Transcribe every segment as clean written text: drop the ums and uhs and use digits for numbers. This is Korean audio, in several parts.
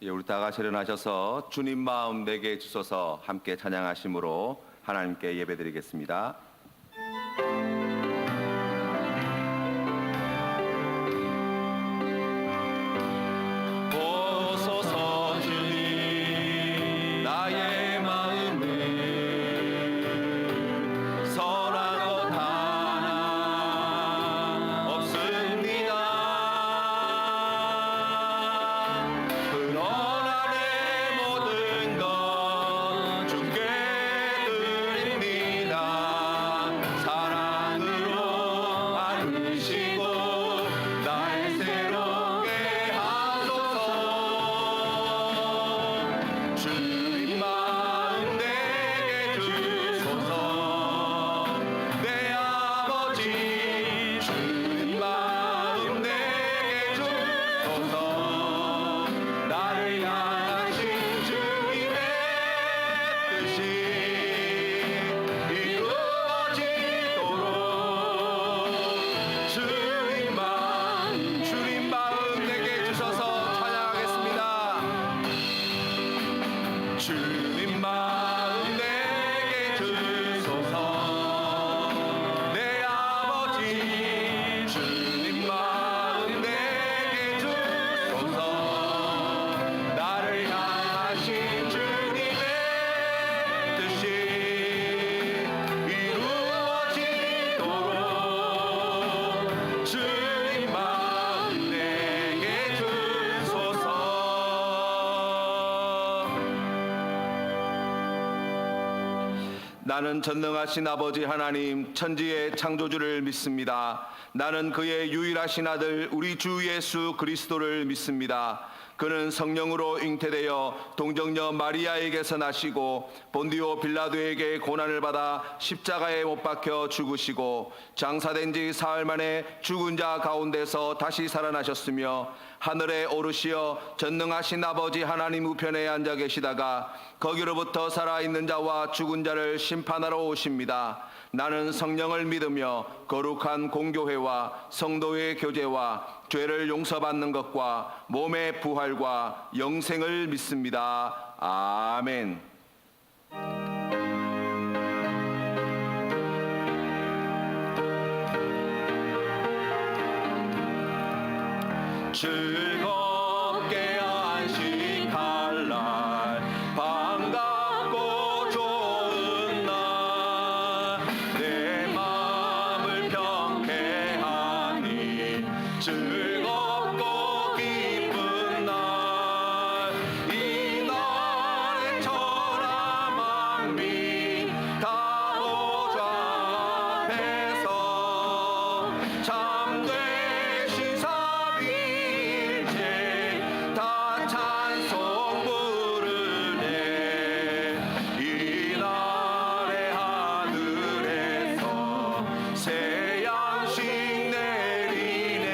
우리 다 같이 일어나셔서 주님 마음 내게 주소서 함께 찬양하심으로 하나님께 예배드리겠습니다. 오소서 주님 나의 마음을 선한 것 하나 없습니다. 그러나 내 모든 것 주께 드립니다. 사랑으로 안으시고 날 새롭게 하소서. 주님 마음 내게 주소서. 내 아버지 주님 마음 내게 주소서. 나를 향하신 주님의 뜻이 이루어지도록 주님 마음 내게 주셔서 찬양하겠습니다. 주님 마음 내게 주소서. 내 아버지 주님 마음 내게 주소서. 나를 향하신 주님의 뜻이 이루어지도록 주님 마음 내게 주소서. 나는 전능하신 아버지 하나님 천지의 창조주를 믿습니다. 나는 그의 유일하신 아들 우리 주 예수 그리스도를 믿습니다. 그는 성령으로 잉태되어 동정녀 마리아에게서 나시고 본디오 빌라도에게 고난을 받아 십자가에 못 박혀 죽으시고 장사된 지 사흘 만에 죽은 자 가운데서 다시 살아나셨으며 하늘에 오르시어 전능하신 아버지 하나님 우편에 앉아 계시다가 거기로부터 살아있는 자와 죽은 자를 심판하러 오십니다. 나는 성령을 믿으며 거룩한 공교회와 성도의 교제와 죄를 용서받는 것과 몸의 부활과 영생을 믿습니다. 아멘. 즐겁게 안식할 날 반갑고 좋은 날 내 마음을 평쾌하니 즐겁고 기쁜 날 이 날에 천하 만민 다 보좌 앞에서 참되신 삼위일체 다 찬송 부르네. 이 날에 하늘에서 새 양식 내리네.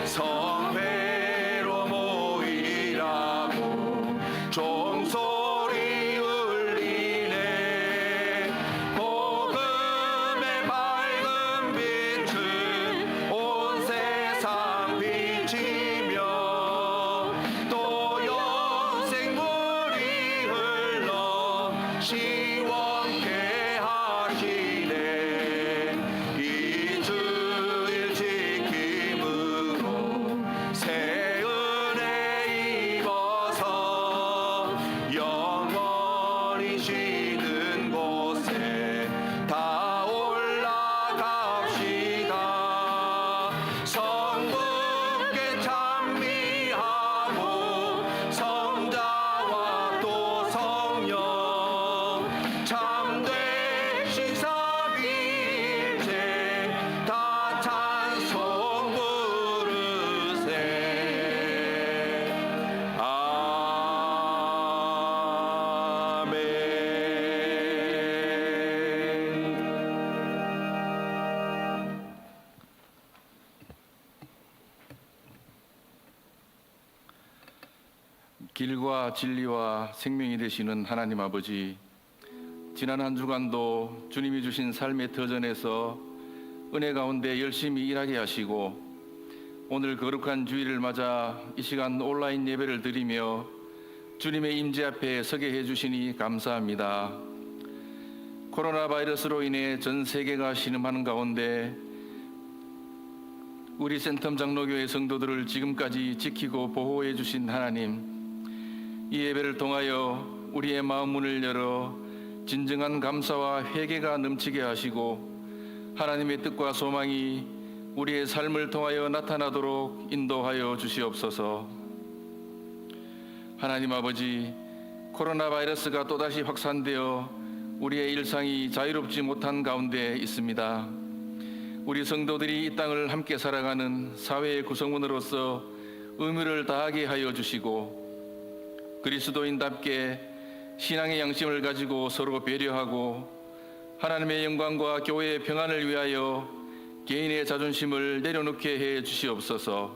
성회로 모이라고 종소리 울리네. 복음의 밝은 빛은 온 세상 비치며 또 영생물이 흘러 시원케 하시네. 이 주일 지킴으로 새 은혜 입어서 영원히 쉬는 곳에 다 올라갑시다. 성부께 찬미하고 성자와 또 성령 참되신 삼위일체 다 찬송 부르세. 아멘. 길과 진리와 생명이 되시는 하나님 아버지, 지난 한 주간도 주님이 주신 삶의 터전에서 은혜 가운데 열심히 일하게 하시고 오늘 거룩한 주일을 맞아 이 시간 온라인 예배를 드리며 주님의 임재 앞에 서게 해주시니 감사합니다. 코로나 바이러스로 인해 전 세계가 신음하는 가운데 우리 센텀 장로교회 성도들을 지금까지 지키고 보호해 주신 하나님, 이 예배를 통하여 우리의 마음 문을 열어 진정한 감사와 회개가 넘치게 하시고 하나님의 뜻과 소망이 우리의 삶을 통하여 나타나도록 인도하여 주시옵소서. 하나님 아버지, 코로나 바이러스가 또다시 확산되어 우리의 일상이 자유롭지 못한 가운데 있습니다. 우리 성도들이 이 땅을 함께 살아가는 사회의 구성원으로서 의무를 다하게 하여 주시고 그리스도인답게 신앙의 양심을 가지고 서로 배려하고 하나님의 영광과 교회의 평안을 위하여 개인의 자존심을 내려놓게 해 주시옵소서.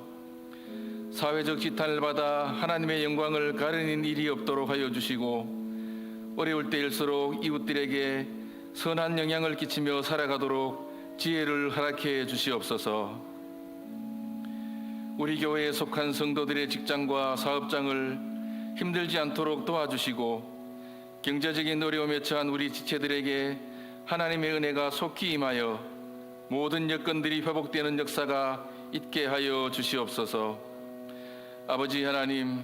사회적 지탄을 받아 하나님의 영광을 가르는 일이 없도록 하여 주시고 어려울 때일수록 이웃들에게 선한 영향을 끼치며 살아가도록 지혜를 허락해 주시옵소서. 우리 교회에 속한 성도들의 직장과 사업장을 힘들지 않도록 도와주시고 경제적인 어려움에 처한 우리 지체들에게 하나님의 은혜가 속히 임하여 모든 여건들이 회복되는 역사가 있게 하여 주시옵소서. 아버지 하나님,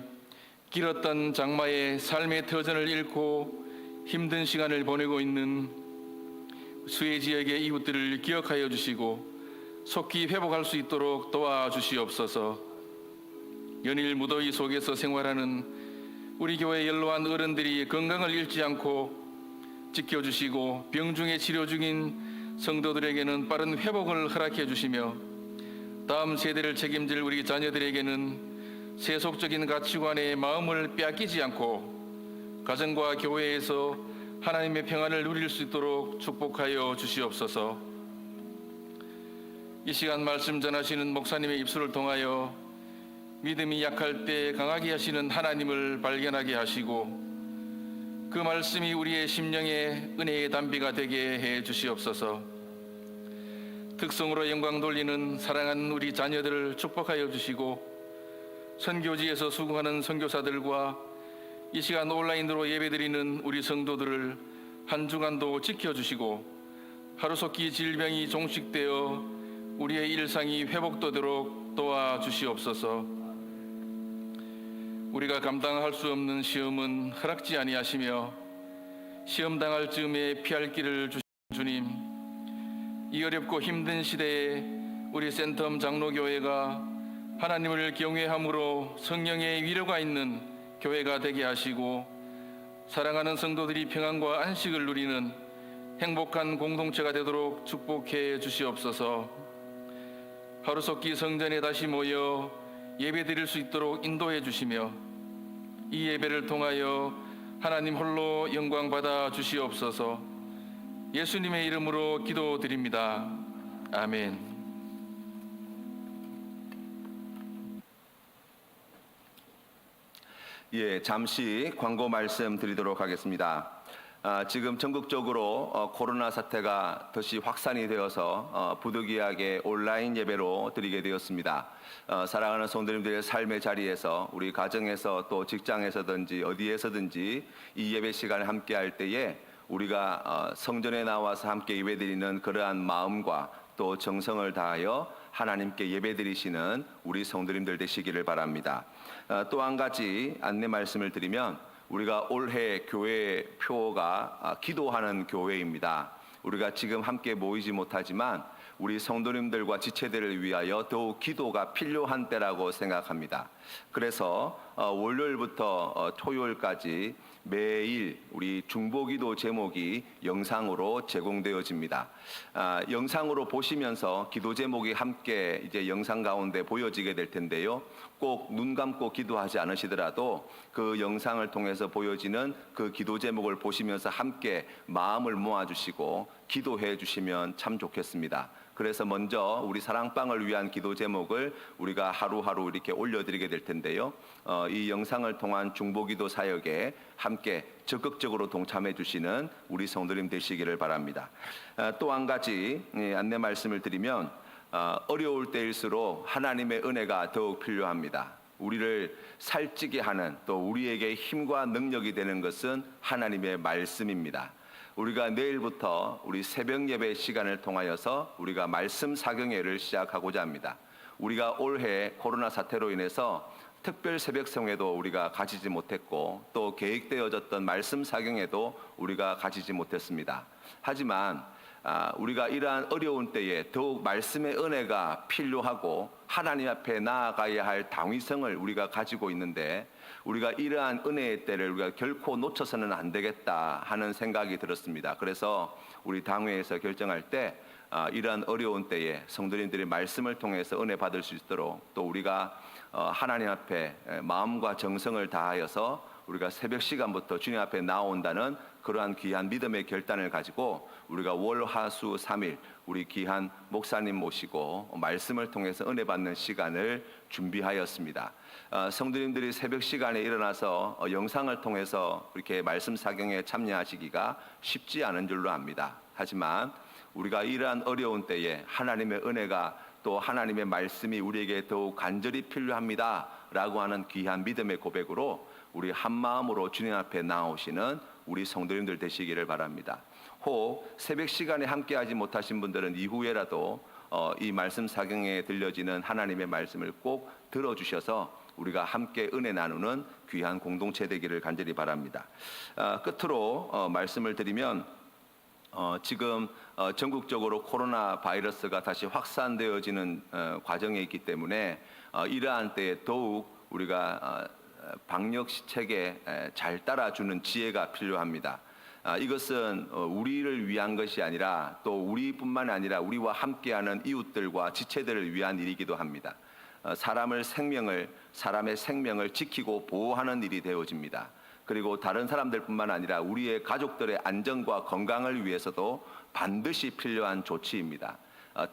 길었던 장마의 삶의 터전을 잃고 힘든 시간을 보내고 있는 수해 지역의 이웃들을 기억하여 주시고 속히 회복할 수 있도록 도와주시옵소서. 연일 무더위 속에서 생활하는 우리 교회 연로한 어른들이 건강을 잃지 않고 지켜주시고 병중에 치료 중인 성도들에게는 빠른 회복을 허락해 주시며 다음 세대를 책임질 우리 자녀들에게는 세속적인 가치관의 마음을 빼앗기지 않고 가정과 교회에서 하나님의 평안을 누릴 수 있도록 축복하여 주시옵소서. 이 시간 말씀 전하시는 목사님의 입술을 통하여 믿음이 약할 때 강하게 하시는 하나님을 발견하게 하시고 그 말씀이 우리의 심령에 은혜의 담비가 되게 해 주시옵소서. 특성으로 영광 돌리는 사랑하는 우리 자녀들을 축복하여 주시고 선교지에서 수고하는 선교사들과 이 시간 온라인으로 예배드리는 우리 성도들을 한 주간도 지켜주시고 하루속히 질병이 종식되어 우리의 일상이 회복되도록 도와주시옵소서. 우리가 감당할 수 없는 시험은 허락지 아니하시며 시험 당할 즈음에 피할 길을 주신 주님, 이 어렵고 힘든 시대에 우리 센텀 장로교회가 하나님을 경외함으로 성령의 위로가 있는 교회가 되게 하시고 사랑하는 성도들이 평안과 안식을 누리는 행복한 공동체가 되도록 축복해 주시옵소서. 하루속히 성전에 다시 모여 예배드릴 수 있도록 인도해 주시며 이 예배를 통하여 하나님 홀로 영광 받아 주시옵소서. 예수님의 이름으로 기도드립니다. 아멘. 예, 잠시 광고 말씀 드리도록 하겠습니다. 지금 전국적으로 코로나 사태가 다시 확산이 되어서 부득이하게 온라인 예배로 드리게 되었습니다. 사랑하는 성도님들의 삶의 자리에서 우리 가정에서 또 직장에서든지 어디에서든지 이 예배 시간을 함께 할 때에 우리가 성전에 나와서 함께 예배드리는 그러한 마음과 또 정성을 다하여 하나님께 예배드리시는 우리 성도님들 되시기를 바랍니다. 또 한 가지 안내 말씀을 드리면 우리가 올해 교회 표가 기도하는 교회입니다. 우리가 지금 함께 모이지 못하지만 우리 성도님들과 지체들을 위하여 더욱 기도가 필요한 때라고 생각합니다. 그래서 월요일부터 토요일까지 매일 우리 중보기도 제목이 영상으로 제공되어집니다. 영상으로 보시면서 기도 제목이 함께 이제 영상 가운데 보여지게 될 텐데요. 꼭 눈 감고 기도하지 않으시더라도 그 영상을 통해서 보여지는 그 기도 제목을 보시면서 함께 마음을 모아주시고 기도해 주시면 참 좋겠습니다. 그래서 먼저 우리 사랑방을 위한 기도 제목을 우리가 하루하루 이렇게 올려드리게 될 텐데요. 이 영상을 통한 중보기도 사역에 함께 적극적으로 동참해 주시는 우리 성도님 되시기를 바랍니다. 또 한 가지 안내 말씀을 드리면 어려울 때일수록 하나님의 은혜가 더욱 필요합니다. 우리를 살찌게 하는 또 우리에게 힘과 능력이 되는 것은 하나님의 말씀입니다. 우리가 내일부터 우리 새벽 예배 시간을 통하여서 우리가 말씀 사경회를 시작하고자 합니다. 우리가 올해 코로나 사태로 인해서 특별 새벽성회도 우리가 가지지 못했고 또 계획되어졌던 말씀 사경회도 우리가 가지지 못했습니다. 하지만 우리가 이러한 어려운 때에 더욱 말씀의 은혜가 필요하고 하나님 앞에 나아가야 할 당위성을 우리가 가지고 있는데 우리가 이러한 은혜의 때를 우리가 결코 놓쳐서는 안 되겠다 하는 생각이 들었습니다. 그래서 우리 당회에서 결정할 때 이러한 어려운 때에 성도님들이 말씀을 통해서 은혜 받을 수 있도록 또 우리가 하나님 앞에 마음과 정성을 다하여서 우리가 새벽 시간부터 주님 앞에 나온다는 그러한 귀한 믿음의 결단을 가지고 우리가 월, 화, 수 3일 우리 귀한 목사님 모시고 말씀을 통해서 은혜 받는 시간을 준비하였습니다. 성도님들이 새벽 시간에 일어나서 영상을 통해서 이렇게 말씀 사경에 참여하시기가 쉽지 않은 줄로 압니다. 하지만 우리가 이러한 어려운 때에 하나님의 은혜가 또 하나님의 말씀이 우리에게 더욱 간절히 필요합니다 라고 하는 귀한 믿음의 고백으로 우리 한 마음으로 주님 앞에 나오시는 우리 성도님들 되시기를 바랍니다. 혹 새벽 시간에 함께하지 못하신 분들은 이후에라도 이 말씀 사경에 들려지는 하나님의 말씀을 꼭 들어주셔서 우리가 함께 은혜 나누는 귀한 공동체 되기를 간절히 바랍니다. 끝으로 말씀을 드리면 지금 전국적으로 코로나 바이러스가 다시 확산되어지는 과정에 있기 때문에 이러한 때에 더욱 우리가 방역 시책에 잘 따라주는 지혜가 필요합니다. 이것은 우리를 위한 것이 아니라 또 우리뿐만 아니라 우리와 함께하는 이웃들과 지체들을 위한 일이기도 합니다. 사람의 생명을 지키고 보호하는 일이 되어집니다. 그리고 다른 사람들뿐만 아니라 우리의 가족들의 안전과 건강을 위해서도 반드시 필요한 조치입니다.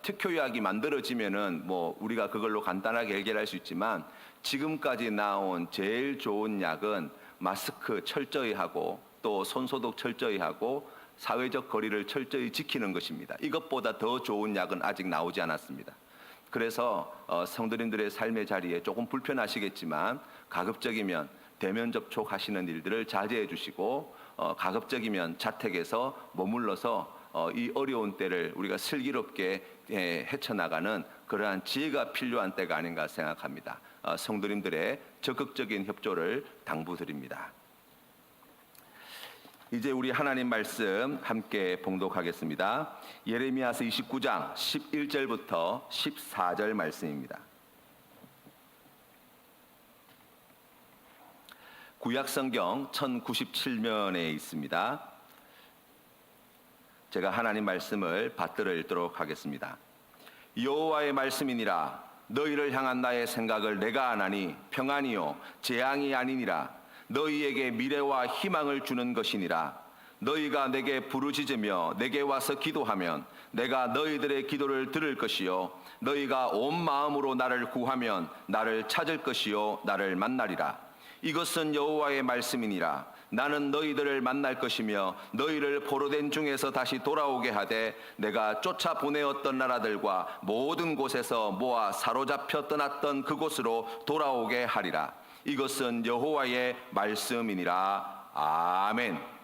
특효약이 만들어지면은 우리가 그걸로 간단하게 해결할 수 있지만 지금까지 나온 제일 좋은 약은 마스크 철저히 하고 또 손소독 철저히 하고 사회적 거리를 철저히 지키는 것입니다. 이것보다 더 좋은 약은 아직 나오지 않았습니다. 그래서 성도님들의 삶의 자리에 조금 불편하시겠지만 가급적이면 대면 접촉하시는 일들을 자제해 주시고 가급적이면 자택에서 머물러서 이 어려운 때를 우리가 슬기롭게 헤쳐나가는 그러한 지혜가 필요한 때가 아닌가 생각합니다. 성도님들의 적극적인 협조를 당부드립니다. 이제 우리 하나님 말씀 함께 봉독하겠습니다. 예레미야서 29장 11절부터 14절 말씀입니다. 구약성경 1097면에 있습니다. 제가 하나님 말씀을 받들어 읽도록 하겠습니다. 여호와의 말씀이니라. 너희를 향한 나의 생각을 내가 아나니 평안이요 재앙이 아니니라. 너희에게 미래와 희망을 주는 것이니라. 너희가 내게 부르짖으며 내게 와서 기도하면 내가 너희들의 기도를 들을 것이요 너희가 온 마음으로 나를 구하면 나를 찾을 것이요 나를 만나리라. 이것은 여호와의 말씀이니라. 나는 너희들을 만날 것이며 너희를 포로된 중에서 다시 돌아오게 하되 내가 쫓아 보내었던 나라들과 모든 곳에서 모아 사로잡혀 떠났던 그곳으로 돌아오게 하리라. 이것은 여호와의 말씀이니라. 아멘.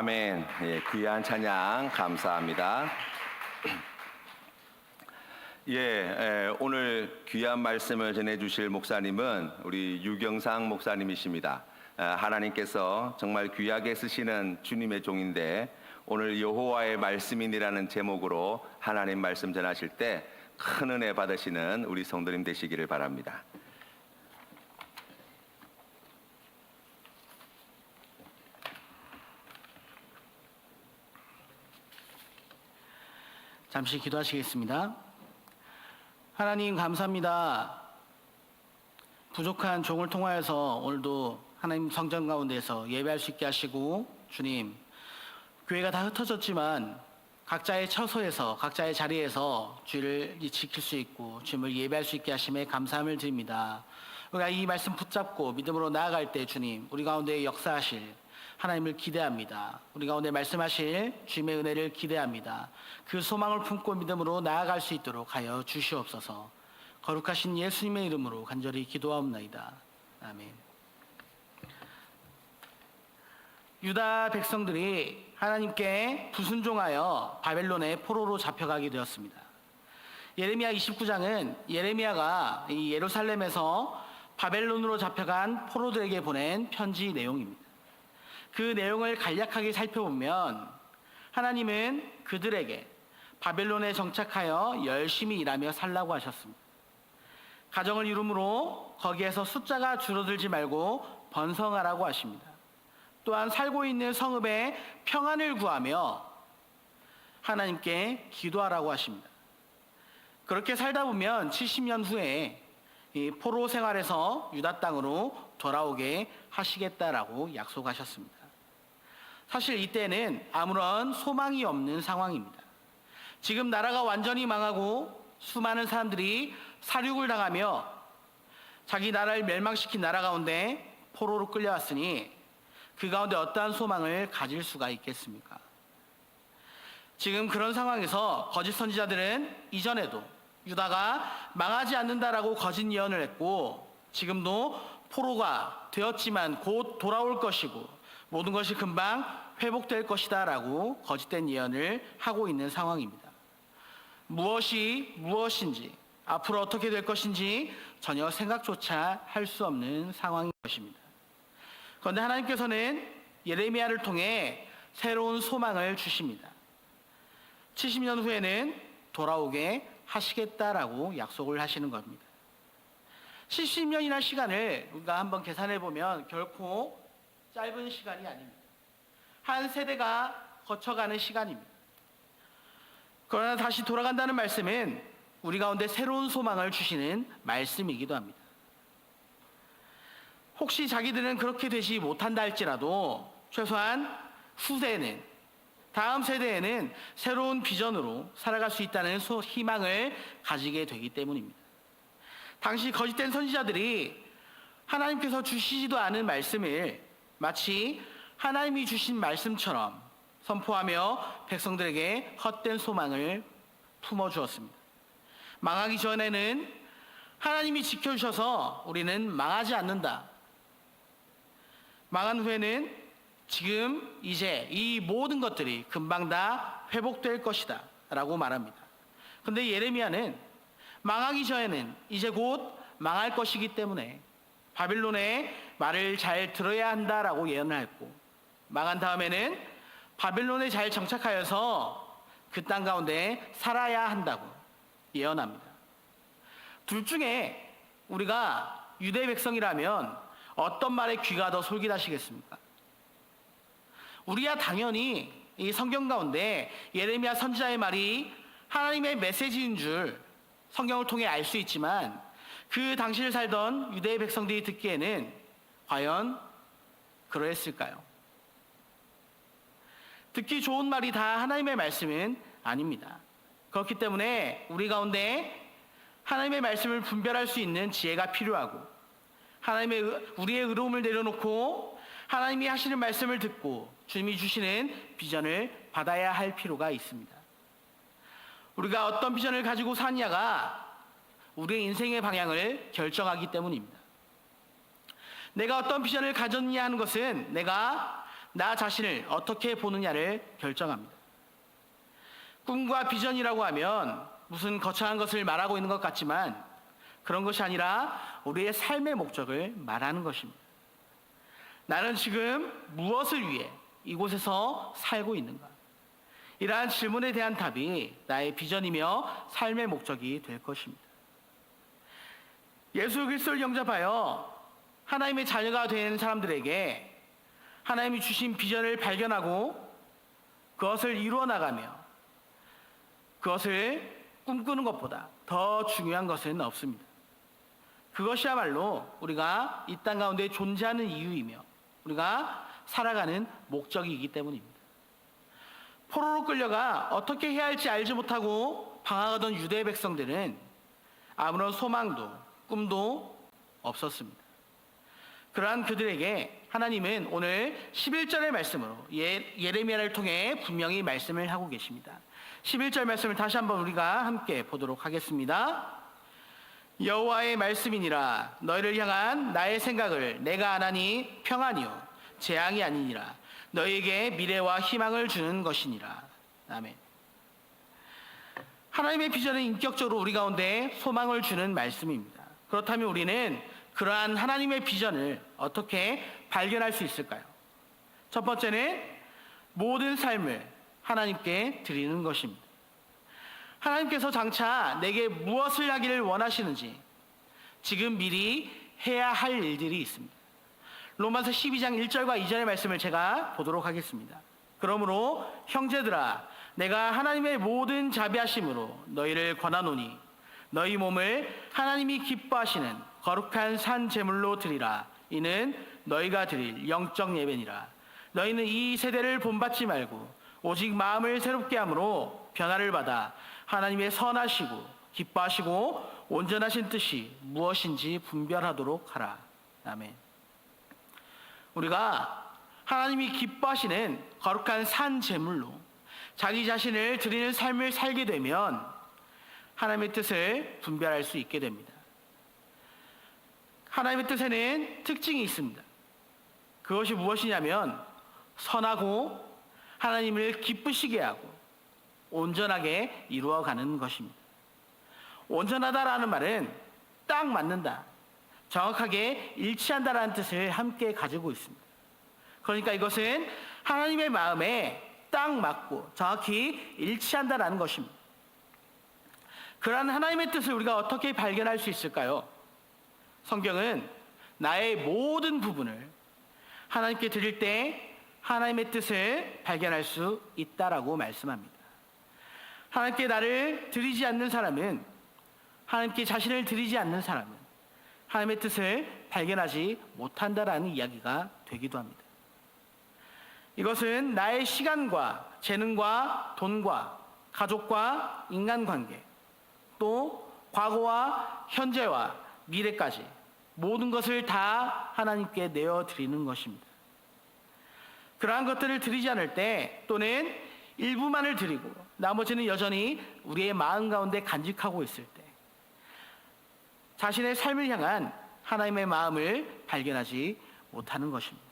아멘. 예, 귀한 찬양 감사합니다. 오늘 귀한 말씀을 전해주실 목사님은 우리 유경상 목사님이십니다. 하나님께서 정말 귀하게 쓰시는 주님의 종인데 오늘 여호와의 말씀이니라는 제목으로 하나님 말씀 전하실 때 큰 은혜 받으시는 우리 성도님 되시기를 바랍니다. 잠시 기도하시겠습니다. 하나님 감사합니다. 부족한 종을 통하여서 오늘도 하나님 성전 가운데서 예배할 수 있게 하시고, 주님, 교회가 다 흩어졌지만 각자의 처소에서 각자의 자리에서 주를 지킬 수 있고 주님을 예배할 수 있게 하심에 감사함을 드립니다. 우리가 이 말씀 붙잡고 믿음으로 나아갈 때 주님, 우리 가운데 역사하실 하나님을 기대합니다. 우리 가운데 말씀하실 주님의 은혜를 기대합니다. 그 소망을 품고 믿음으로 나아갈 수 있도록 하여 주시옵소서. 거룩하신 예수님의 이름으로 간절히 기도하옵나이다. 아멘. 유다 백성들이 하나님께 불순종하여 바벨론의 포로로 잡혀가게 되었습니다. 예레미야 29장은 예레미야가 이 예루살렘에서 바벨론으로 잡혀간 포로들에게 보낸 편지 내용입니다. 그 내용을 간략하게 살펴보면 하나님은 그들에게 바벨론에 정착하여 열심히 일하며 살라고 하셨습니다. 가정을 이루므로 거기에서 숫자가 줄어들지 말고 번성하라고 하십니다. 또한 살고 있는 성읍에 평안을 구하며 하나님께 기도하라고 하십니다. 그렇게 살다 보면 70년 후에 이 포로 생활에서 유다 땅으로 돌아오게 하시겠다라고 약속하셨습니다. 사실 이때는 아무런 소망이 없는 상황입니다. 지금 나라가 완전히 망하고 수많은 사람들이 살육을 당하며 자기 나라를 멸망시킨 나라 가운데 포로로 끌려왔으니 그 가운데 어떠한 소망을 가질 수가 있겠습니까? 지금 그런 상황에서 거짓 선지자들은 이전에도 유다가 망하지 않는다라고 거짓 예언을 했고, 지금도 포로가 되었지만 곧 돌아올 것이고 모든 것이 금방 회복될 것이다 라고 거짓된 예언을 하고 있는 상황입니다. 무엇이 무엇인지, 앞으로 어떻게 될 것인지 전혀 생각조차 할 수 없는 상황인 것입니다. 그런데 하나님께서는 예레미야를 통해 새로운 소망을 주십니다. 70년 후에는 돌아오게 하시겠다라고 약속을 하시는 겁니다. 70년이나 시간을 우리가 한번 계산해 보면 결코 짧은 시간이 아닙니다. 한 세대가 거쳐가는 시간입니다. 그러나 다시 돌아간다는 말씀은 우리 가운데 새로운 소망을 주시는 말씀이기도 합니다. 혹시 자기들은 그렇게 되지 못한다 할지라도 최소한 후세에는, 다음 세대에는 새로운 비전으로 살아갈 수 있다는 희망을 가지게 되기 때문입니다. 당시 거짓된 선지자들이 하나님께서 주시지도 않은 말씀을 마치 하나님이 주신 말씀처럼 선포하며 백성들에게 헛된 소망을 품어주었습니다. 망하기 전에는 하나님이 지켜주셔서 우리는 망하지 않는다. 망한 후에는 지금 이제 이 모든 것들이 금방 다 회복될 것이다 라고 말합니다. 그런데 예레미야는 망하기 전에는 이제 곧 망할 것이기 때문에 바벨론의 말을 잘 들어야 한다라고 예언을 했고, 망한 다음에는 바벨론에 잘 정착하여서 그 땅 가운데 살아야 한다고 예언합니다. 둘 중에 우리가 유대 백성이라면 어떤 말에 귀가 더 솔깃하시겠습니까? 우리야 당연히 이 성경 가운데 예레미야 선지자의 말이 하나님의 메시지인 줄 성경을 통해 알 수 있지만, 그 당시를 살던 유대의 백성들이 듣기에는 과연 그러했을까요? 듣기 좋은 말이 다 하나님의 말씀은 아닙니다. 그렇기 때문에 우리 가운데 하나님의 말씀을 분별할 수 있는 지혜가 필요하고, 우리의 의로움을 내려놓고 하나님이 하시는 말씀을 듣고 주님이 주시는 비전을 받아야 할 필요가 있습니다. 우리가 어떤 비전을 가지고 사느냐가 우리의 인생의 방향을 결정하기 때문입니다. 내가 어떤 비전을 가졌느냐 하는 것은 내가 나 자신을 어떻게 보느냐를 결정합니다. 꿈과 비전이라고 하면 무슨 거창한 것을 말하고 있는 것 같지만 그런 것이 아니라 우리의 삶의 목적을 말하는 것입니다. 나는 지금 무엇을 위해 이곳에서 살고 있는가? 이러한 질문에 대한 답이 나의 비전이며 삶의 목적이 될 것입니다. 예수 그리스도를 영접하여 하나님의 자녀가 된 사람들에게 하나님이 주신 비전을 발견하고 그것을 이루어 나가며 그것을 꿈꾸는 것보다 더 중요한 것은 없습니다. 그것이야말로 우리가 이 땅 가운데 존재하는 이유이며 우리가 살아가는 목적이기 때문입니다. 포로로 끌려가 어떻게 해야 할지 알지 못하고 방황하던 유대 백성들은 아무런 소망도 꿈도 없었습니다. 그러한 그들에게 하나님은 오늘 11절의 말씀으로 예레미야를 통해 분명히 말씀을 하고 계십니다. 11절 말씀을 다시 한번 우리가 함께 보도록 하겠습니다. 여호와의 말씀이니라. 너희를 향한 나의 생각을 내가 아나니 평안이요 재앙이 아니니라. 너희에게 미래와 희망을 주는 것이니라. 아멘. 하나님의 비전은 인격적으로 우리 가운데 소망을 주는 말씀입니다. 그렇다면 우리는 그러한 하나님의 비전을 어떻게 발견할 수 있을까요? 첫 번째는 모든 삶을 하나님께 드리는 것입니다. 하나님께서 장차 내게 무엇을 하기를 원하시는지 지금 미리 해야 할 일들이 있습니다. 로마서 12장 1절과 2절의 말씀을 제가 보도록 하겠습니다. 그러므로 형제들아 내가 하나님의 모든 자비하심으로 너희를 권하노니 너희 몸을 하나님이 기뻐하시는 거룩한 산 제물로 드리라. 이는 너희가 드릴 영적 예배니라. 너희는 이 세대를 본받지 말고 오직 마음을 새롭게 함으로 변화를 받아 하나님의 선하시고 기뻐하시고 온전하신 뜻이 무엇인지 분별하도록 하라. 아멘. 우리가 하나님이 기뻐하시는 거룩한 산 제물로 자기 자신을 드리는 삶을 살게 되면 하나님의 뜻을 분별할 수 있게 됩니다. 하나님의 뜻에는 특징이 있습니다. 그것이 무엇이냐면 선하고 하나님을 기쁘시게 하고 온전하게 이루어가는 것입니다. 온전하다라는 말은 딱 맞는다, 정확하게 일치한다라는 뜻을 함께 가지고 있습니다. 그러니까 이것은 하나님의 마음에 딱 맞고 정확히 일치한다라는 것입니다. 그러한 하나님의 뜻을 우리가 어떻게 발견할 수 있을까요? 성경은 나의 모든 부분을 하나님께 드릴 때 하나님의 뜻을 발견할 수 있다라고 말씀합니다. 하나님께 나를 드리지 않는 사람은, 하나님께 자신을 드리지 않는 사람은 하나님의 뜻을 발견하지 못한다라는 이야기가 되기도 합니다. 이것은 나의 시간과 재능과 돈과 가족과 인간관계, 또 과거와 현재와 미래까지 모든 것을 다 하나님께 내어드리는 것입니다. 그러한 것들을 드리지 않을 때, 또는 일부만을 드리고 나머지는 여전히 우리의 마음 가운데 간직하고 있을 때 자신의 삶을 향한 하나님의 마음을 발견하지 못하는 것입니다.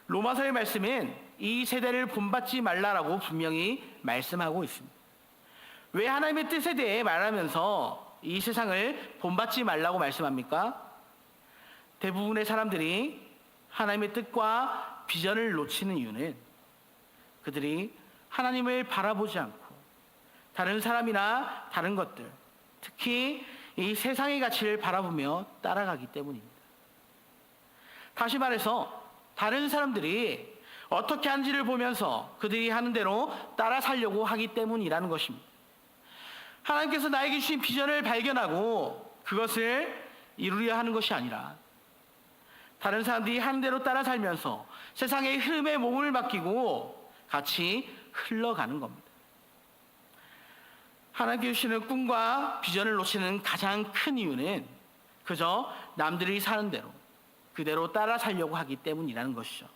로마서의 말씀은 이 세대를 본받지 말라라고 분명히 말씀하고 있습니다. 왜 하나님의 뜻에 대해 말하면서 이 세상을 본받지 말라고 말씀합니까? 대부분의 사람들이 하나님의 뜻과 비전을 놓치는 이유는 그들이 하나님을 바라보지 않고 다른 사람이나 다른 것들, 특히 이 세상의 가치를 바라보며 따라가기 때문입니다. 다시 말해서 다른 사람들이 어떻게 하는지를 보면서 그들이 하는 대로 따라 살려고 하기 때문이라는 것입니다. 하나님께서 나에게 주신 비전을 발견하고 그것을 이루려 하는 것이 아니라 다른 사람들이 하는 대로 따라 살면서 세상의 흐름에 몸을 맡기고 같이 흘러가는 겁니다. 하나님께 주시는 꿈과 비전을 놓치는 가장 큰 이유는 그저 남들이 사는 대로 그대로 따라 살려고 하기 때문이라는 것이죠.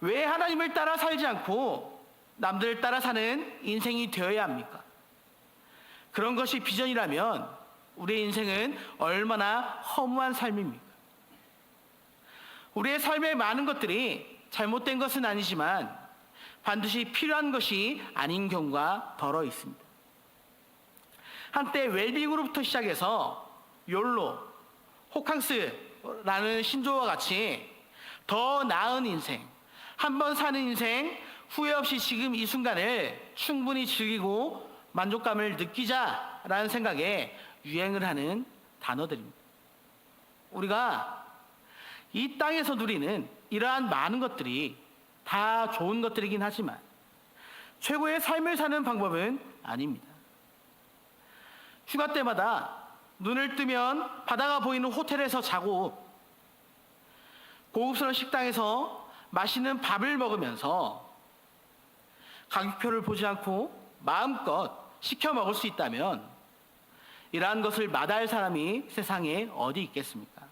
왜 하나님을 따라 살지 않고 남들을 따라 사는 인생이 되어야 합니까? 그런 것이 비전이라면 우리의 인생은 얼마나 허무한 삶입니까? 우리의 삶의 많은 것들이 잘못된 것은 아니지만 반드시 필요한 것이 아닌 경우가 더러 있습니다. 한때 웰빙으로부터 시작해서 욜로, 호캉스라는 신조어와 같이 더 나은 인생, 한 번 사는 인생, 후회 없이 지금 이 순간을 충분히 즐기고 만족감을 느끼자라는 생각에 유행을 하는 단어들입니다. 우리가 이 땅에서 누리는 이러한 많은 것들이 다 좋은 것들이긴 하지만 최고의 삶을 사는 방법은 아닙니다. 휴가 때마다 눈을 뜨면 바다가 보이는 호텔에서 자고 고급스러운 식당에서 맛있는 밥을 먹으면서 가격표를 보지 않고 마음껏 시켜 먹을 수 있다면 이러한 것을 마다할 사람이 세상에 어디 있겠습니까?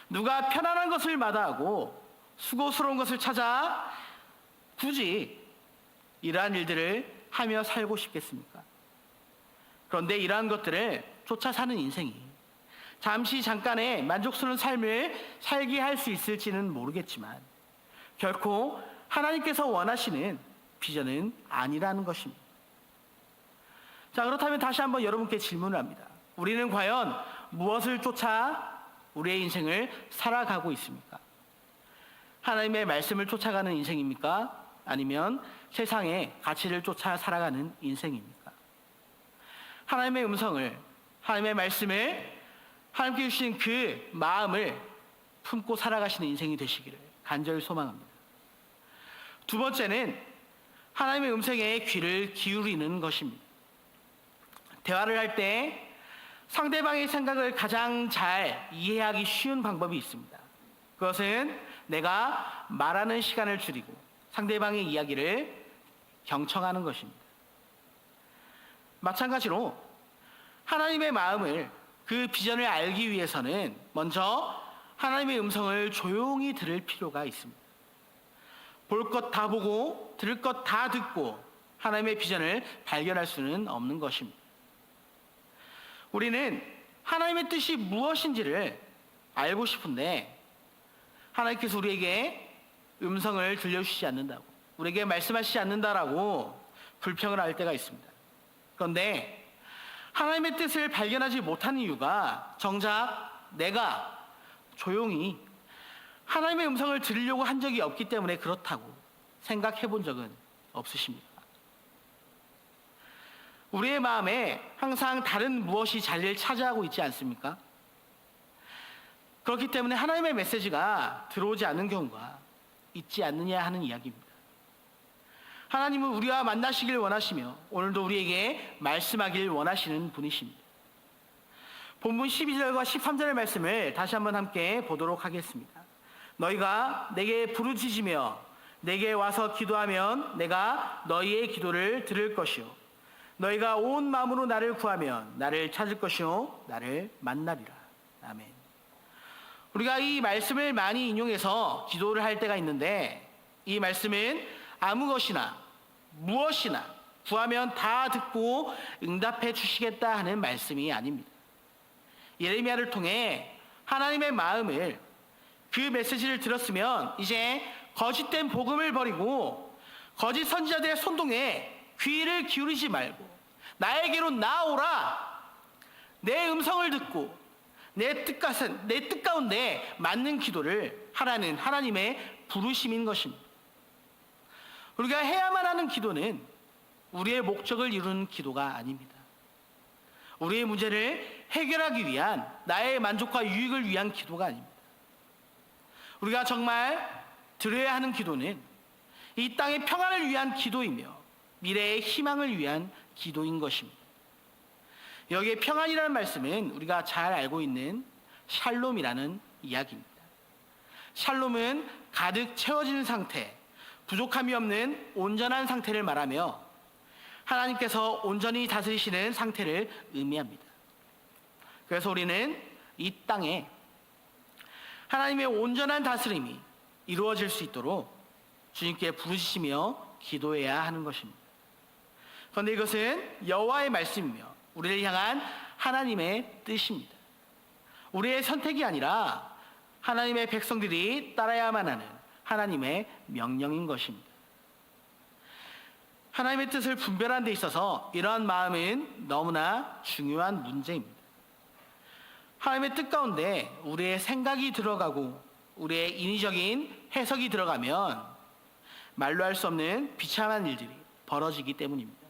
누가 편안한 것을 마다하고 수고스러운 것을 찾아 굳이 이러한 일들을 하며 살고 싶겠습니까? 그런데 이러한 것들을 쫓아 사는 인생이 잠시 잠깐의 만족스러운 삶을 살게 할 수 있을지는 모르겠지만 결코 하나님께서 원하시는 비전은 아니라는 것입니다. 자, 그렇다면 다시 한번 여러분께 질문을 합니다. 우리는 과연 무엇을 쫓아 우리의 인생을 살아가고 있습니까? 하나님의 말씀을 쫓아가는 인생입니까? 아니면 세상의 가치를 쫓아 살아가는 인생입니까? 하나님의 음성을, 하나님의 말씀을, 하나님께 주신 그 마음을 품고 살아가시는 인생이 되시기를 간절히 소망합니다. 두 번째는 하나님의 음성에 귀를 기울이는 것입니다. 대화를 할 때 상대방의 생각을 가장 잘 이해하기 쉬운 방법이 있습니다. 그것은 내가 말하는 시간을 줄이고 상대방의 이야기를 경청하는 것입니다. 마찬가지로 하나님의 마음을, 그 비전을 알기 위해서는 먼저 하나님의 음성을 조용히 들을 필요가 있습니다. 볼 것 다 보고 들을 것 다 듣고 하나님의 비전을 발견할 수는 없는 것입니다. 우리는 하나님의 뜻이 무엇인지를 알고 싶은데 하나님께서 우리에게 음성을 들려주시지 않는다고, 우리에게 말씀하시지 않는다라고 불평을 할 때가 있습니다. 그런데 하나님의 뜻을 발견하지 못하는 이유가 정작 내가 조용히 하나님의 음성을 들으려고 한 적이 없기 때문에 그렇다고 생각해 본 적은 없으십니까? 우리의 마음에 항상 다른 무엇이 자리를 차지하고 있지 않습니까? 그렇기 때문에 하나님의 메시지가 들어오지 않는 경우가 있지 않느냐 하는 이야기입니다. 하나님은 우리와 만나시길 원하시며 오늘도 우리에게 말씀하길 원하시는 분이십니다. 본문 12절과 13절의 말씀을 다시 한번 함께 보도록 하겠습니다. 너희가 내게 부르짖으며 내게 와서 기도하면 내가 너희의 기도를 들을 것이요 너희가 온 마음으로 나를 구하면 나를 찾을 것이요 나를 만나리라. 아멘. 우리가 이 말씀을 많이 인용해서 기도를 할 때가 있는데 이 말씀은 아무 것이나 무엇이나 구하면 다 듣고 응답해 주시겠다 하는 말씀이 아닙니다. 예레미야를 통해 하나님의 마음을, 그 메시지를 들었으면 이제 거짓된 복음을 버리고 거짓 선지자들의 선동에 귀를 기울이지 말고 나에게로 나오라. 내 음성을 듣고 내 뜻 가운데 맞는 기도를 하라는 하나님의 부르심인 것입니다. 우리가 해야만 하는 기도는 우리의 목적을 이루는 기도가 아닙니다. 우리의 문제를 해결하기 위한 나의 만족과 유익을 위한 기도가 아닙니다. 우리가 정말 드려야 하는 기도는 이 땅의 평안을 위한 기도이며 미래의 희망을 위한 기도인 것입니다. 여기에 평안이라는 말씀은 우리가 잘 알고 있는 샬롬이라는 이야기입니다. 샬롬은 가득 채워지는 상태, 부족함이 없는 온전한 상태를 말하며 하나님께서 온전히 다스리시는 상태를 의미합니다. 그래서 우리는 이 땅에 하나님의 온전한 다스림이 이루어질 수 있도록 주님께 부르시며 기도해야 하는 것입니다. 그런데 이것은 여호와의 말씀이며 우리를 향한 하나님의 뜻입니다. 우리의 선택이 아니라 하나님의 백성들이 따라야만 하는 하나님의 명령인 것입니다. 하나님의 뜻을 분별하는 데 있어서 이러한 마음은 너무나 중요한 문제입니다. 하나님의 뜻 가운데 우리의 생각이 들어가고 우리의 인위적인 해석이 들어가면 말로 할 수 없는 비참한 일들이 벌어지기 때문입니다.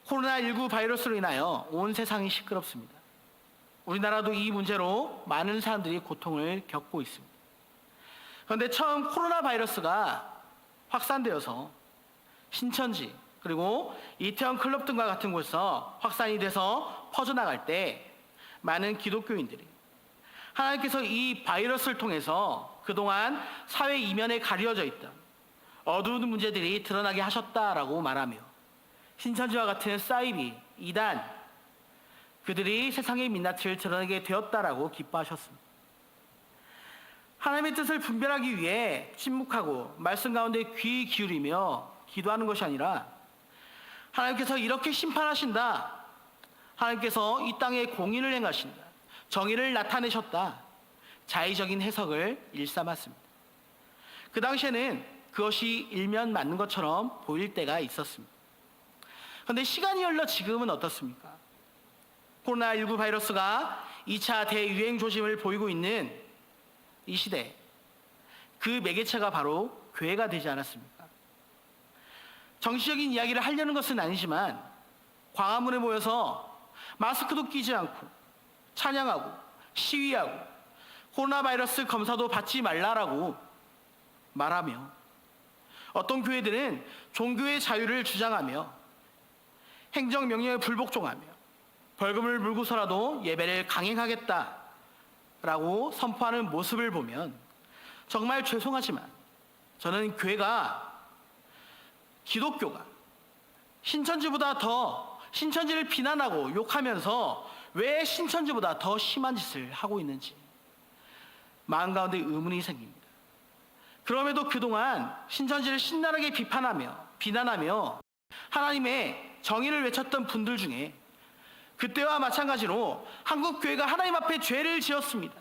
코로나19 바이러스로 인하여 온 세상이 시끄럽습니다. 우리나라도 이 문제로 많은 사람들이 고통을 겪고 있습니다. 그런데 처음 코로나 바이러스가 확산되어서 신천지 그리고 이태원 클럽 등과 같은 곳에서 확산이 돼서 퍼져나갈 때 많은 기독교인들이 하나님께서 이 바이러스를 통해서 그동안 사회 이면에 가려져 있던 어두운 문제들이 드러나게 하셨다라고 말하며 신천지와 같은 사이비, 이단 그들이 세상의 민낯을 드러내게 되었다라고 기뻐하셨습니다. 하나님의 뜻을 분별하기 위해 침묵하고 말씀 가운데 귀 기울이며 기도하는 것이 아니라 하나님께서 이렇게 심판하신다. 하나님께서 이 땅에 공의를 행하신다. 정의를 나타내셨다. 자의적인 해석을 일삼았습니다. 그 당시에는 그것이 일면 맞는 것처럼 보일 때가 있었습니다. 그런데 시간이 흘러 지금은 어떻습니까? 코로나19 바이러스가 2차 대유행 조짐을 보이고 있는 이 시대, 그 매개체가 바로 교회가 되지 않았습니까? 정치적인 이야기를 하려는 것은 아니지만 광화문에 모여서 마스크도 끼지 않고 찬양하고 시위하고 코로나 바이러스 검사도 받지 말라라고 말하며 어떤 교회들은 종교의 자유를 주장하며 행정명령에 불복종하며 벌금을 물고서라도 예배를 강행하겠다라고 선포하는 모습을 보면 정말 죄송하지만 저는 교회가 기독교가 신천지보다 더 신천지를 비난하고 욕하면서 왜 신천지보다 더 심한 짓을 하고 있는지 마음 가운데 의문이 생깁니다. 그럼에도 그동안 신천지를 신랄하게 비난하며 하나님의 정의를 외쳤던 분들 중에 그때와 마찬가지로 한국교회가 하나님 앞에 죄를 지었습니다.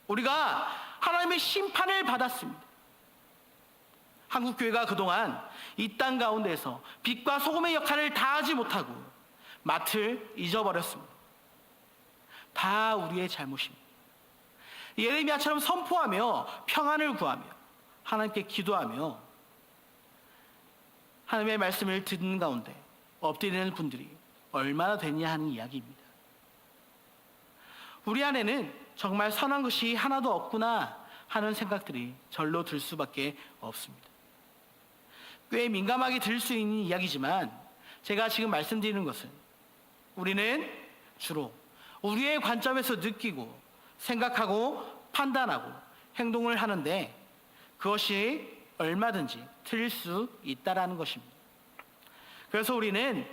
우리가 하나님의 심판을 받았습니다. 한국교회가 그동안 이 땅 가운데에서 빛과 소금의 역할을 다하지 못하고 맡을 잊어버렸습니다. 다 우리의 잘못입니다. 예레미야처럼 선포하며 평안을 구하며 하나님께 기도하며 하나님의 말씀을 듣는 가운데 엎드리는 분들이 얼마나 되냐 하는 이야기입니다. 우리 안에는 정말 선한 것이 하나도 없구나 하는 생각들이 절로 들 수밖에 없습니다. 꽤 민감하게 들을 수 있는 이야기지만 제가 지금 말씀드리는 것은 우리는 주로 우리의 관점에서 느끼고 생각하고 판단하고 행동을 하는데 그것이 얼마든지 틀릴 수 있다라는 것입니다. 그래서 우리는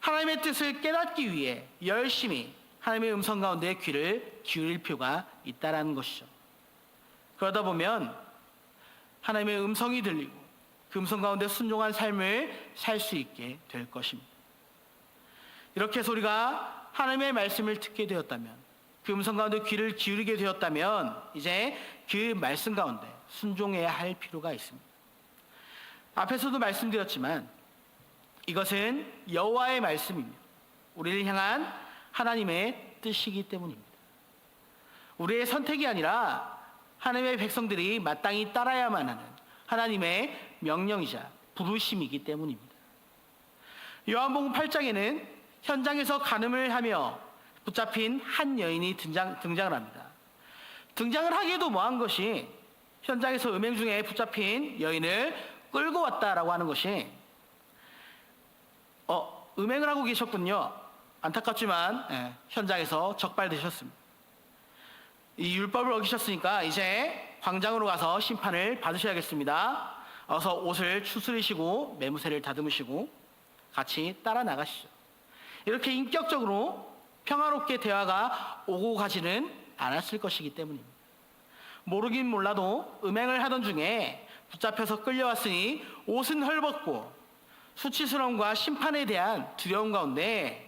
하나님의 뜻을 깨닫기 위해 열심히 하나님의 음성 가운데 귀를 기울일 필요가 있다라는 것이죠. 그러다 보면 하나님의 음성이 들리고 그 음성 가운데 순종한 삶을 살 수 있게 될 것입니다. 이렇게 해서 우리가 하나님의 말씀을 듣게 되었다면 그 음성 가운데 귀를 기울이게 되었다면 이제 그 말씀 가운데 순종해야 할 필요가 있습니다. 앞에서도 말씀드렸지만 이것은 여호와의 말씀이며 우리를 향한 하나님의 뜻이기 때문입니다. 우리의 선택이 아니라 하나님의 백성들이 마땅히 따라야만 하는 하나님의 명령이자 부르심이기 때문입니다. 요한복음 8장에는 현장에서 간음을 하며 붙잡힌 한 여인이 등장을 합니다. 등장을 하기에도 뭐한 것이 현장에서 음행 중에 붙잡힌 여인을 끌고 왔다라고 하는 것이 음행을 하고 계셨군요. 안타깝지만 현장에서 적발되셨습니다. 이 율법을 어기셨으니까 이제 광장으로 가서 심판을 받으셔야겠습니다. 어서 옷을 추스리시고 매무새를 다듬으시고 같이 따라 나가시죠. 이렇게 인격적으로 평화롭게 대화가 오고 가지는 않았을 것이기 때문입니다. 모르긴 몰라도 음행을 하던 중에 붙잡혀서 끌려왔으니 옷은 헐벗고 수치스러움과 심판에 대한 두려움 가운데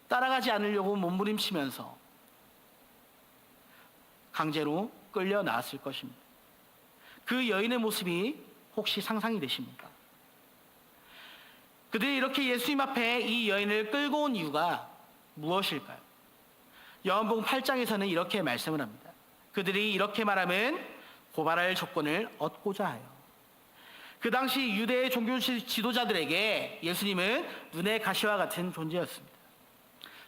따라가지 않으려고 몸부림치면서 강제로 끌려 나왔을 것입니다. 그 여인의 모습이 혹시 상상이 되십니까? 그들이 이렇게 예수님 앞에 이 여인을 끌고 온 이유가 무엇일까요? 요한복음 8장에서는 이렇게 말씀을 합니다. 그들이 이렇게 말하면 고발할 조건을 얻고자 하여. 그 당시 유대의 종교 지도자들에게 예수님은 눈의 가시와 같은 존재였습니다.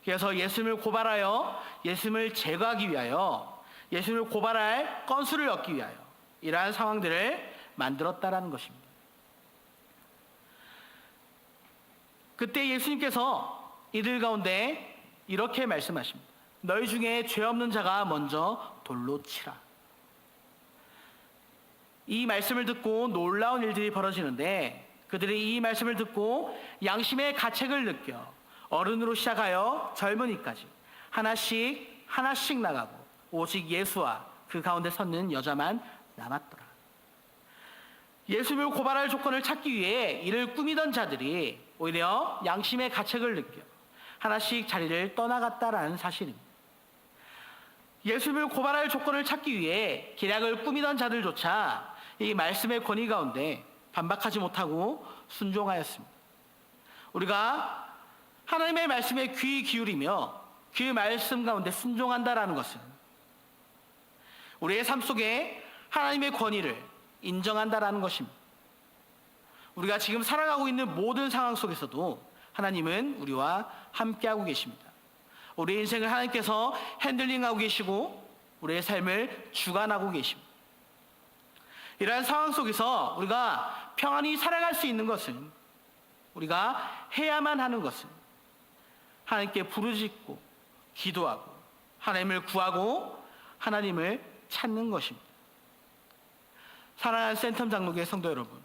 그래서 예수님을 고발하여 예수님을 제거하기 위하여 예수님을 고발할 건수를 얻기 위하여 이러한 상황들을 만들었다라는 것입니다. 그때 예수님께서 이들 가운데 이렇게 말씀하십니다. 너희 중에 죄 없는 자가 먼저 돌로 치라. 이 말씀을 듣고 놀라운 일들이 벌어지는데 그들이 이 말씀을 듣고 양심의 가책을 느껴 어른으로 시작하여 젊은이까지 하나씩 나가고 오직 예수와 그 가운데 섰는 여자만 남았더라. 예수님을 고발할 조건을 찾기 위해 이를 꾸미던 자들이 오히려 양심의 가책을 느껴 하나씩 자리를 떠나갔다라는 사실입니다. 예수님을 고발할 조건을 찾기 위해 기략을 꾸미던 자들조차 이 말씀의 권위 가운데 반박하지 못하고 순종하였습니다. 우리가 하나님의 말씀에 귀 기울이며 그 말씀 가운데 순종한다라는 것은 우리의 삶 속에 하나님의 권위를 인정한다라는 것입니다. 우리가 지금 살아가고 있는 모든 상황 속에서도 하나님은 우리와 함께하고 계십니다. 우리의 인생을 하나님께서 핸들링하고 계시고 우리의 삶을 주관하고 계십니다. 이러한 상황 속에서 우리가 평안히 살아갈 수 있는 것은 우리가 해야만 하는 것은 하나님께 부르짖고 기도하고 하나님을 구하고 하나님을 찾는 것입니다. 사랑하는 센텀 장로교회 성도 여러분,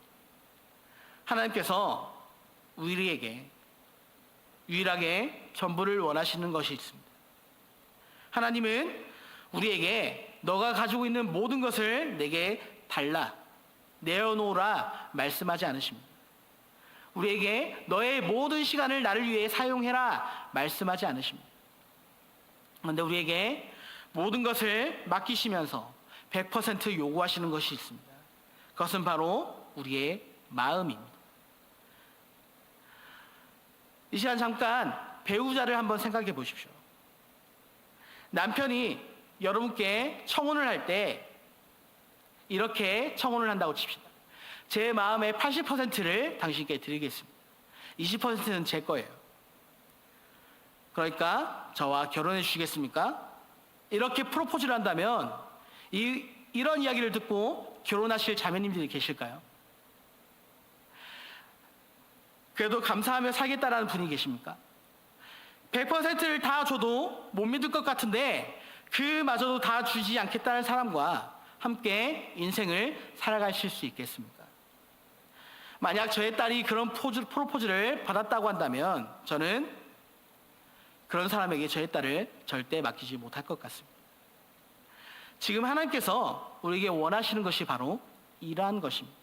하나님께서 우리에게 유일하게 전부를 원하시는 것이 있습니다. 하나님은 우리에게 너가 가지고 있는 모든 것을 내게 달라, 내어놓으라 말씀하지 않으십니다. 우리에게 너의 모든 시간을 나를 위해 사용해라 말씀하지 않으십니다. 그런데 우리에게 모든 것을 맡기시면서 100% 요구하시는 것이 있습니다. 그것은 바로 우리의 마음입니다. 이 시간 잠깐 배우자를 한번 생각해 보십시오. 남편이 여러분께 청혼을 할 때 이렇게 청혼을 한다고 칩시다. 제 마음의 80%를 당신께 드리겠습니다. 20%는 제 거예요. 그러니까 저와 결혼해 주시겠습니까? 이렇게 프로포즈를 한다면 이런 이야기를 듣고 결혼하실 자매님들이 계실까요? 그래도 감사하며 살겠다라는 분이 계십니까? 100%를 다 줘도 못 믿을 것 같은데 그마저도 다 주지 않겠다는 사람과 함께 인생을 살아가실 수 있겠습니까? 만약 저의 딸이 그런 프로포즈를 받았다고 한다면 저는 그런 사람에게 저의 딸을 절대 맡기지 못할 것 같습니다. 지금 하나님께서 우리에게 원하시는 것이 바로 이러한 것입니다.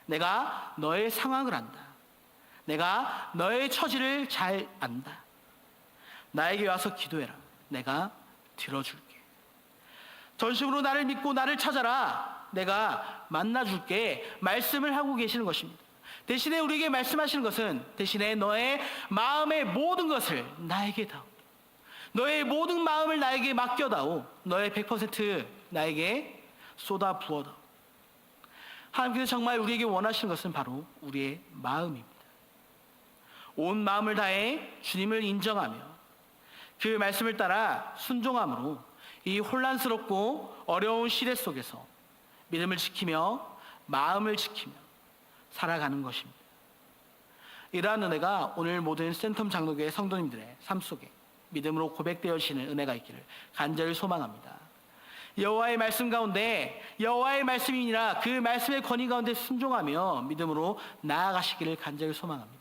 내가 너의 상황을 안다. 내가 너의 처지를 잘 안다. 나에게 와서 기도해라. 내가 들어줄게. 전심으로 나를 믿고 나를 찾아라. 내가 만나줄게. 말씀을 하고 계시는 것입니다. 대신에 우리에게 말씀하시는 것은 대신에 너의 마음의 모든 것을 나에게 다오. 너의 모든 마음을 나에게 맡겨다오. 너의 100% 나에게 쏟아 부어다오. 하나님께서 정말 우리에게 원하시는 것은 바로 우리의 마음입니다. 온 마음을 다해 주님을 인정하며 그 말씀을 따라 순종함으로 이 혼란스럽고 어려운 시대 속에서 믿음을 지키며 마음을 지키며 살아가는 것입니다. 이러한 은혜가 오늘 모든 센텀 장로교회 성도님들의 삶 속에 믿음으로 고백되어지는 은혜가 있기를 간절히 소망합니다. 여호와의 말씀 가운데 여호와의 말씀이니라 그 말씀의 권위 가운데 순종하며 믿음으로 나아가시기를 간절히 소망합니다.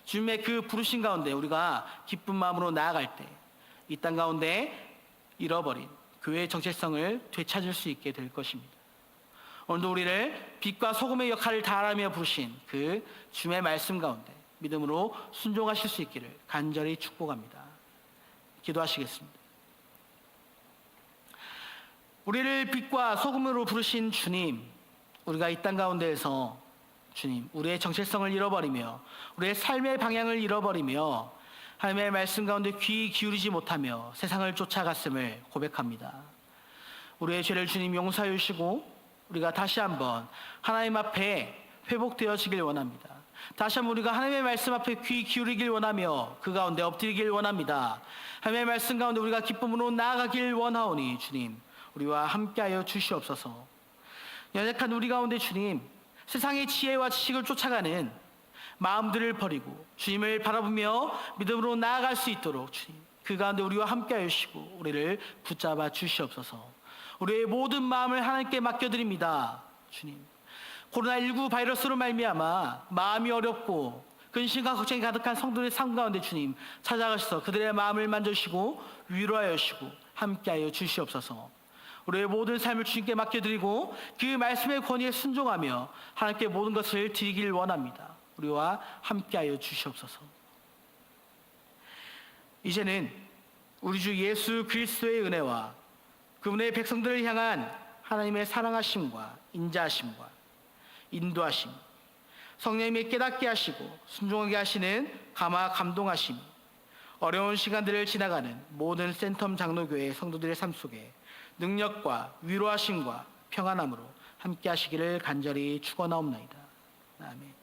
주님의 그 부르신 가운데 우리가 기쁜 마음으로 나아갈 때 이 땅 가운데 잃어버린 교회의 정체성을 되찾을 수 있게 될 것입니다. 오늘도 우리를 빛과 소금의 역할을 다하며 부르신 그 주님의 말씀 가운데 믿음으로 순종하실 수 있기를 간절히 축복합니다. 기도하시겠습니다. 우리를 빛과 소금으로 부르신 주님, 우리가 이 땅 가운데에서 주님, 우리의 정체성을 잃어버리며 우리의 삶의 방향을 잃어버리며 하나님의 말씀 가운데 귀 기울이지 못하며 세상을 쫓아갔음을 고백합니다. 우리의 죄를 주님 용서해 주시고 우리가 다시 한번 하나님 앞에 회복되어지길 원합니다. 다시 한번 우리가 하나님의 말씀 앞에 귀 기울이길 원하며 그 가운데 엎드리길 원합니다. 하나님의 말씀 가운데 우리가 기쁨으로 나아가길 원하오니 주님, 우리와 함께하여 주시옵소서. 연약한 우리 가운데 주님, 세상의 지혜와 지식을 쫓아가는 마음들을 버리고 주님을 바라보며 믿음으로 나아갈 수 있도록 주님, 그 가운데 우리와 함께하여 주시고 우리를 붙잡아 주시옵소서. 우리의 모든 마음을 하나님께 맡겨드립니다. 주님, 코로나19 바이러스로 말미암아 마음이 어렵고 근심과 걱정이 가득한 성도들의 삶 가운데 주님 찾아가셔서 그들의 마음을 만져주시고 위로하여 주시고 함께하여 주시옵소서. 우리의 모든 삶을 주님께 맡겨드리고 그 말씀의 권위에 순종하며 하나님께 모든 것을 드리길 원합니다. 우리와 함께하여 주시옵소서. 이제는 우리 주 예수 그리스도의 은혜와 그분의 백성들을 향한 하나님의 사랑하심과 인자하심과 인도하심, 성령님이 깨닫게 하시고 순종하게 하시는 감화 감동하심, 어려운 시간들을 지나가는 모든 센텀 장로교회 성도들의 삶 속에 능력과 위로하심과 평안함으로 함께 하시기를 간절히 축원하옵나이다. 아멘.